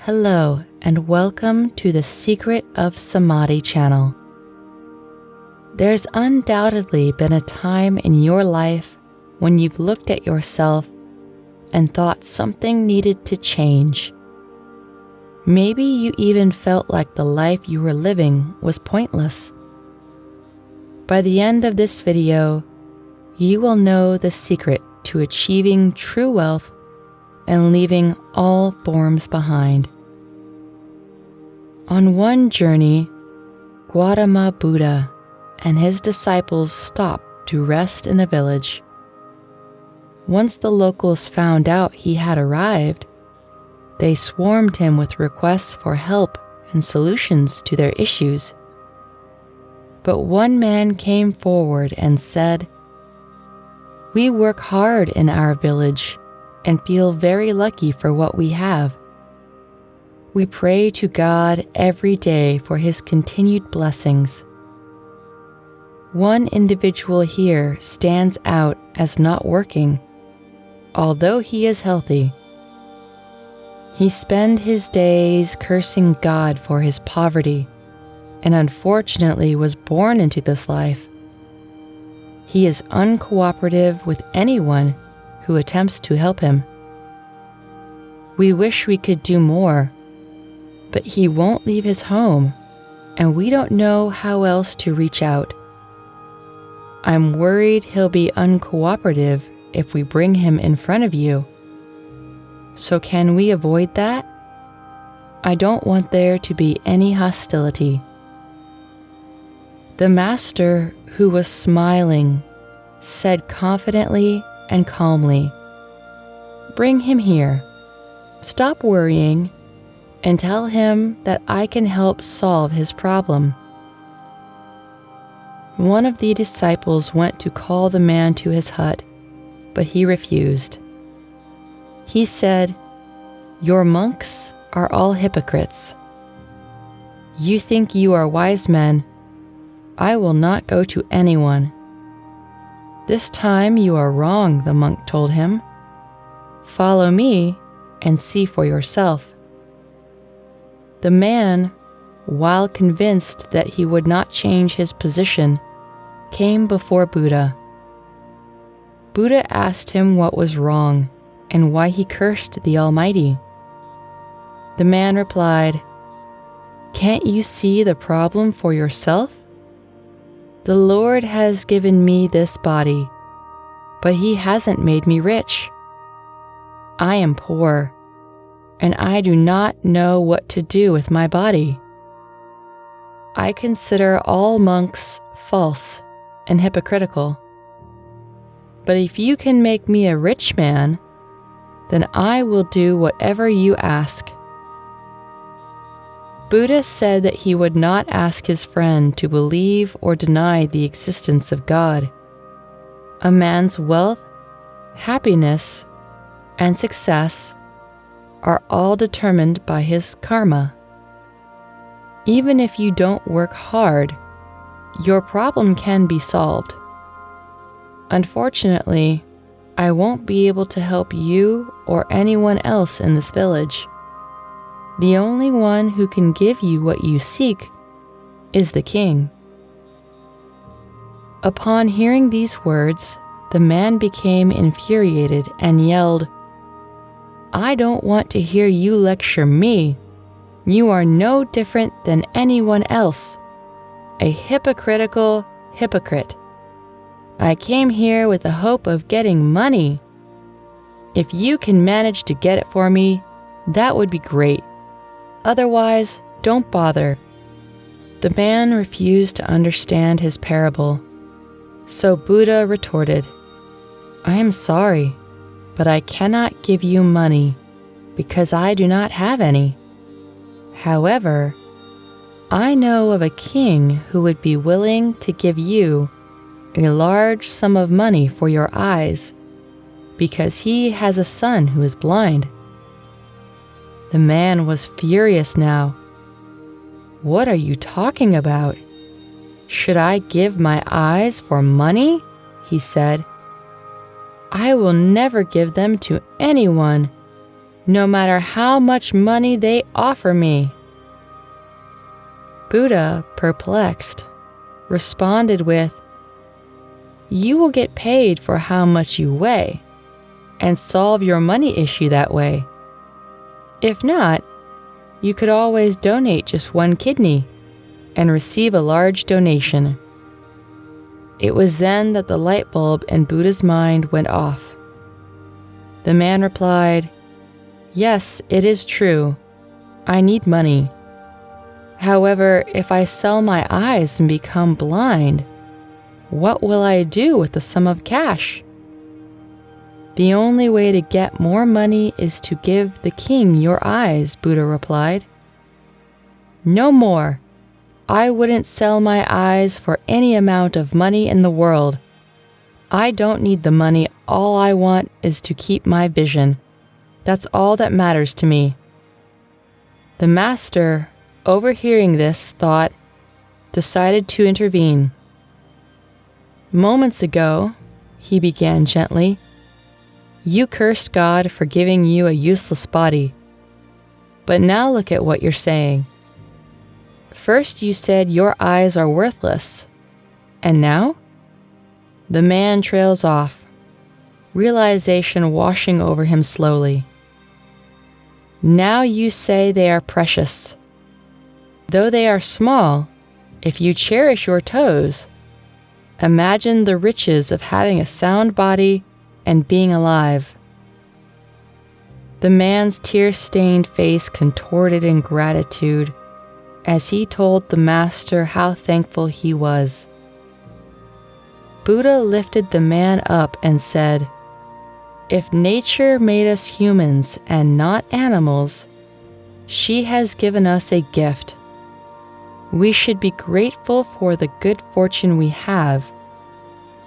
Hello, and welcome to the Secret of Samadhi channel. There's undoubtedly been a time in your life when you've looked at yourself and thought something needed to change. Maybe you even felt like the life you were living was pointless. By the end of this video, you will know the secret to achieving true wealth and leaving all forms behind. On one journey, Gautama Buddha and his disciples stopped to rest in a village. Once the locals found out he had arrived, they swarmed him with requests for help and solutions to their issues. But one man came forward and said, "We work hard in our village and feel very lucky for what we have. We pray to God every day for His continued blessings. One individual here stands out as not working, although he is healthy. He spends his days cursing God for his poverty, and unfortunately was born into this life. He is uncooperative with anyone who attempts to help him. We wish we could do more, but he won't leave his home, and we don't know how else to reach out. I'm worried he'll be uncooperative if we bring him in front of you. So can we avoid that? I don't want there to be any hostility." The master, who was smiling, said confidently and calmly, "Bring him here. Stop worrying and tell him that I can help solve his problem." One of the disciples went to call the man to his hut, but he refused. He said, "Your monks are all hypocrites. You think you are wise men. I will not go to anyone." "This time you are wrong," the monk told him. "Follow me and see for yourself." The man, while convinced that he would not change his position, came before Buddha. Buddha asked him what was wrong and why he cursed the Almighty. The man replied, "Can't you see the problem for yourself? The Lord has given me this body, but He hasn't made me rich. I am poor, and I do not know what to do with my body. I consider all monks false and hypocritical. But if you can make me a rich man, then I will do whatever you ask." Buddha said that he would not ask his friend to believe or deny the existence of God. A man's wealth, happiness, and success are all determined by his karma. Even if you don't work hard, your problem can be solved. Unfortunately, I won't be able to help you or anyone else in this village. The only one who can give you what you seek is the king. Upon hearing these words, the man became infuriated and yelled, "I don't want to hear you lecture me. You are no different than anyone else. A hypocritical hypocrite. I came here with the hope of getting money. If you can manage to get it for me, that would be great. Otherwise, don't bother." The man refused to understand his parable. So Buddha retorted, "I am sorry, but I cannot give you money because I do not have any. However, I know of a king who would be willing to give you a large sum of money for your eyes, because he has a son who is blind." The man was furious now. "What are you talking about? Should I give my eyes for money?" he said. "I will never give them to anyone. no matter how much money they offer me." Buddha, perplexed, responded with, "You will get paid for how much you weigh, and solve your money issue that way. If not, you could always donate just one kidney and receive a large donation." It was then that the light bulb in Buddha's mind went off. The man replied, "Yes, it is true. I need money. However, if I sell my eyes and become blind, what will I do with the sum of cash?" "The only way to get more money is to give the king your eyes," Buddha replied. "No more. I wouldn't sell my eyes for any amount of money in the world. I don't need the money. All I want is to keep my vision. That's all that matters to me." The master, overhearing this thought, decided to intervene. "Moments ago," he began gently, "you cursed God for giving you a useless body. But now look at what you're saying. First you said your eyes are worthless, and now?" The man trails off, realization washing over him slowly. "Now you say they are precious. Though they are small, if you cherish your toes, imagine the riches of having a sound body and being alive." The man's tear-stained face contorted in gratitude as he told the master how thankful he was. Buddha lifted the man up and said, "If nature made us humans and not animals, she has given us a gift. We should be grateful for the good fortune we have,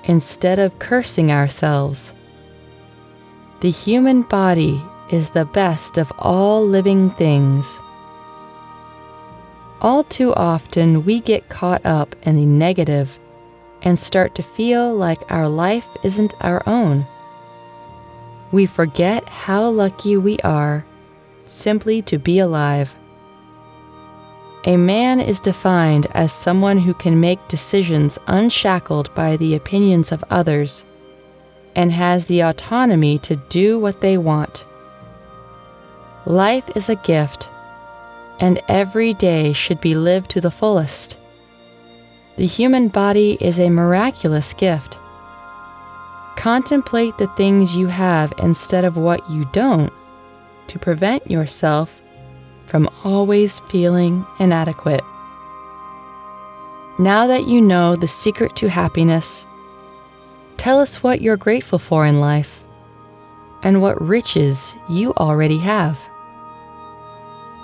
instead of cursing ourselves. The human body is the best of all living things." All too often we get caught up in the negative and start to feel like our life isn't our own. We forget how lucky we are simply to be alive. A man is defined as someone who can make decisions unshackled by the opinions of others and has the autonomy to do what they want. Life is a gift, and every day should be lived to the fullest. The human body is a miraculous gift. Contemplate the things you have instead of what you don't, to prevent yourself from always feeling inadequate. Now that you know the secret to happiness, tell us what you're grateful for in life and what riches you already have.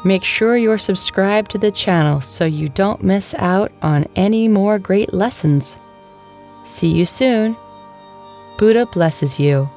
Make sure you're subscribed to the channel so you don't miss out on any more great lessons. See you soon. Buddha blesses you.